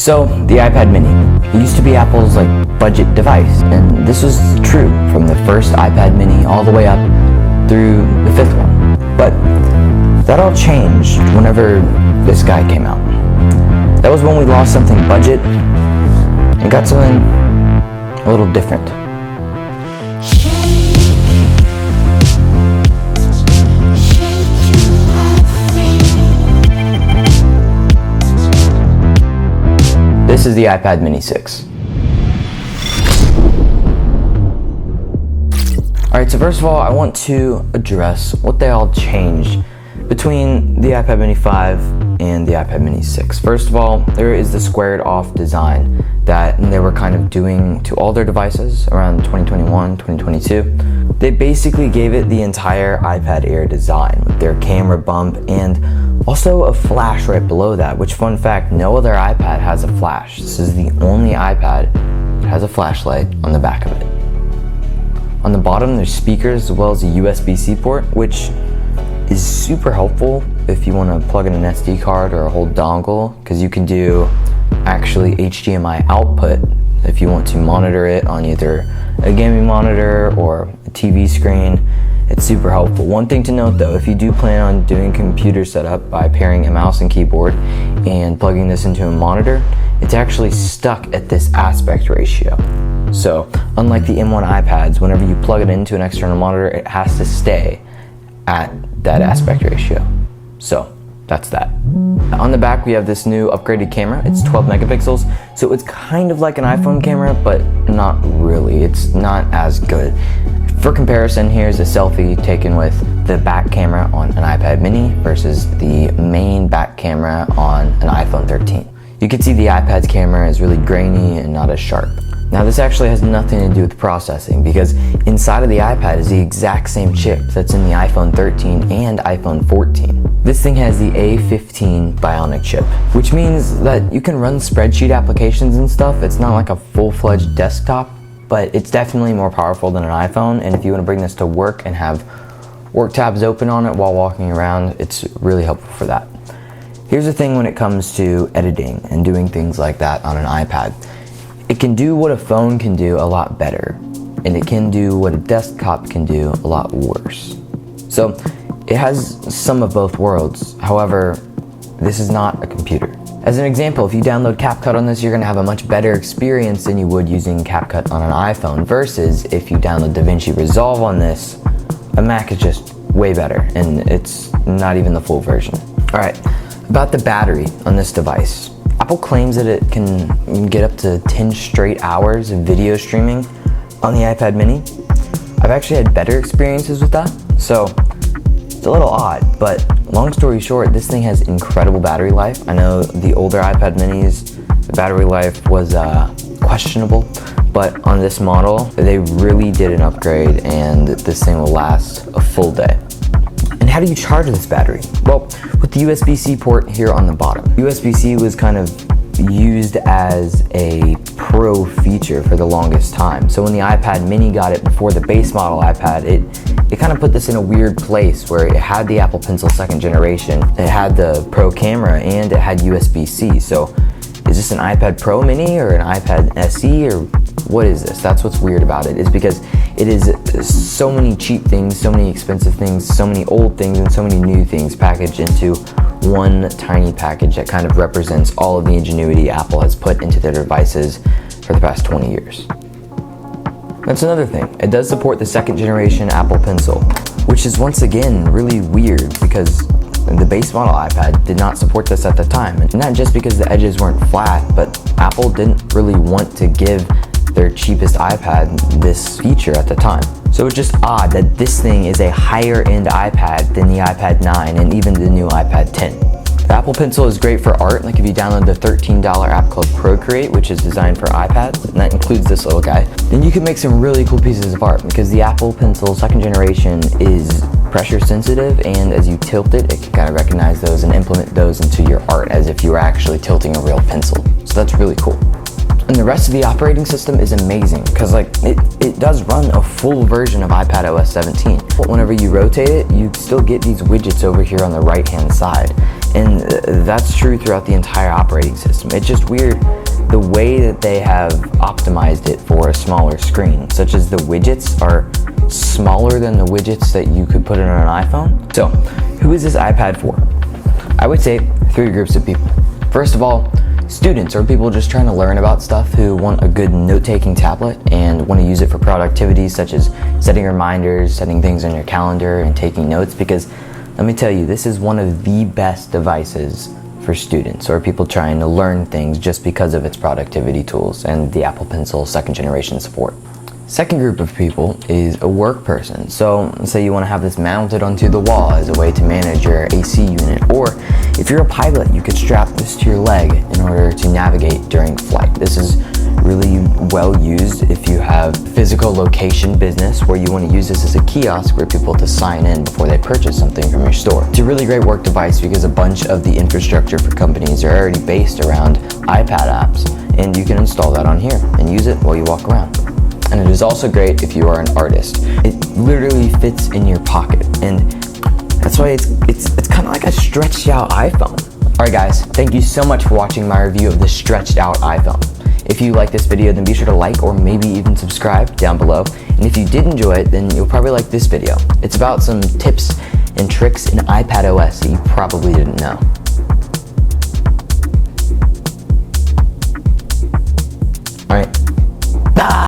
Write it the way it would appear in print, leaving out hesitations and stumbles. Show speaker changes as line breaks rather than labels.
So, the iPad mini. It used to be Apple's budget device, and this was true from the first iPad mini all the way up through the fifth one. But that all changed whenever this guy came out. That was when we lost something budget and got something a little different. This is the iPad mini 6. Alright, so first of all, I want to address what they all changed between the iPad mini 5 and the iPad mini 6. First of all, there is the squared off design that they were kind of doing to all their devices around 2021, 2022. They basically gave it the entire iPad Air design with their camera bump and also a flash right below that, which, fun fact, no other iPad has a flash. This is the only iPad that has a flashlight on the back of it. On the bottom, there's speakers as well as a USB-C port, which is super helpful if you want to plug in an SD card or a whole dongle, because you can do actually HDMI output if you want to monitor it on either a gaming monitor or a TV screen. It's super helpful. One thing to note though, if you do plan on doing computer setup by pairing a mouse and keyboard and plugging this into a monitor, it's actually stuck at this aspect ratio. So unlike the M1 iPads, whenever you plug it into an external monitor, it has to stay at that aspect ratio. So that's that. On the back, we have this new upgraded camera. It's 12 megapixels, so it's kind of like an iPhone camera, but not really. It's not as good. For comparison, here's a selfie taken with the back camera on an iPad mini versus the main back camera on an iPhone 13. You can see the iPad's camera is really grainy and not as sharp. Now this actually has nothing to do with processing, because inside of the iPad is the exact same chip that's in the iPhone 13 and iPhone 14. This thing has the A15 Bionic chip, which means that you can run spreadsheet applications and stuff. It's not like a full-fledged desktop, but it's definitely more powerful than an iPhone, and if you want to bring this to work and have work tabs open on it while walking around, it's really helpful for that. Here's the thing when it comes to editing and doing things like that on an iPad. It can do what a phone can do a lot better, and it can do what a desktop can do a lot worse. So it has some of both worlds. However, this is not a computer. As an example, if you download CapCut on this, you're going to have a much better experience than you would using CapCut on an iPhone, versus if you download DaVinci Resolve on this, a Mac is just way better, and it's not even the full version. Alright, about the battery on this device. Apple claims that it can get up to 10 straight hours of video streaming on the iPad mini. I've actually had better experiences with that, so it's a little odd, but long story short, this thing has incredible battery life. I know the older iPad minis, the battery life was questionable, but on this model, they really did an upgrade, and this thing will last a full day. And how do you charge this battery? Well, with the USB-C port here on the bottom. USB-C was kind of used as a pro feature for the longest time. So when the iPad mini got it before the base model iPad, it kind of put this in a weird place where it had the Apple Pencil 2nd generation, it had the Pro camera, and it had USB-C. So is this an iPad Pro mini or an iPad SE, or what is this? That's what's weird about it, is because it is so many cheap things, so many expensive things, so many old things, and so many new things packaged into one tiny package that kind of represents all of the ingenuity Apple has put into their devices for the past 20 years. That's another thing. It does support the 2nd generation Apple Pencil, which is once again really weird because the base model iPad did not support this at the time. And not just because the edges weren't flat, but Apple didn't really want to give their cheapest iPad this feature at the time. So it's just odd that this thing is a higher end iPad than the iPad 9 and even the new iPad 10. The Apple Pencil is great for art, like if you download the $13 app called Procreate, which is designed for iPads, and that includes this little guy, then you can make some really cool pieces of art, because the Apple Pencil 2nd generation is pressure sensitive, and as you tilt it, it can kind of recognize those and implement those into your art as if you were actually tilting a real pencil. So that's really cool. And the rest of the operating system is amazing, because it does run a full version of iPadOS 17. But whenever you rotate it, you still get these widgets over here on the right hand side. And that's true throughout the entire operating system. It's just weird the way that they have optimized it for a smaller screen, such as the widgets are smaller than the widgets that you could put in on an iPhone. So, who is this iPad for? I would say 3 groups of people. First of all, students or people just trying to learn about stuff who want a good note-taking tablet and want to use it for productivity, such as setting reminders, setting things on your calendar, and taking notes, because let me tell you, this is one of the best devices for students or people trying to learn things just because of its productivity tools and the Apple Pencil 2nd generation support. Second group of people is a work person. So let's say you want to have this mounted onto the wall as a way to manage your AC unit, or if you're a pilot, you could strap this to your leg in order to navigate during flight. This is really well used if you have physical location business where you want to use this as a kiosk for people to sign in before they purchase something from your store. It's a really great work device because a bunch of the infrastructure for companies are already based around iPad apps, and you can install that on here and use it while you walk around. And it is also great if you are an artist. It literally fits in your pocket, and that's why it's kind of like a stretched out iPhone. Alright guys, thank you so much for watching my review of the stretched out iPhone. If you like this video, then be sure to like or maybe even subscribe down below. And if you did enjoy it, then you'll probably like this video. It's about some tips and tricks in iPad OS that you probably didn't know.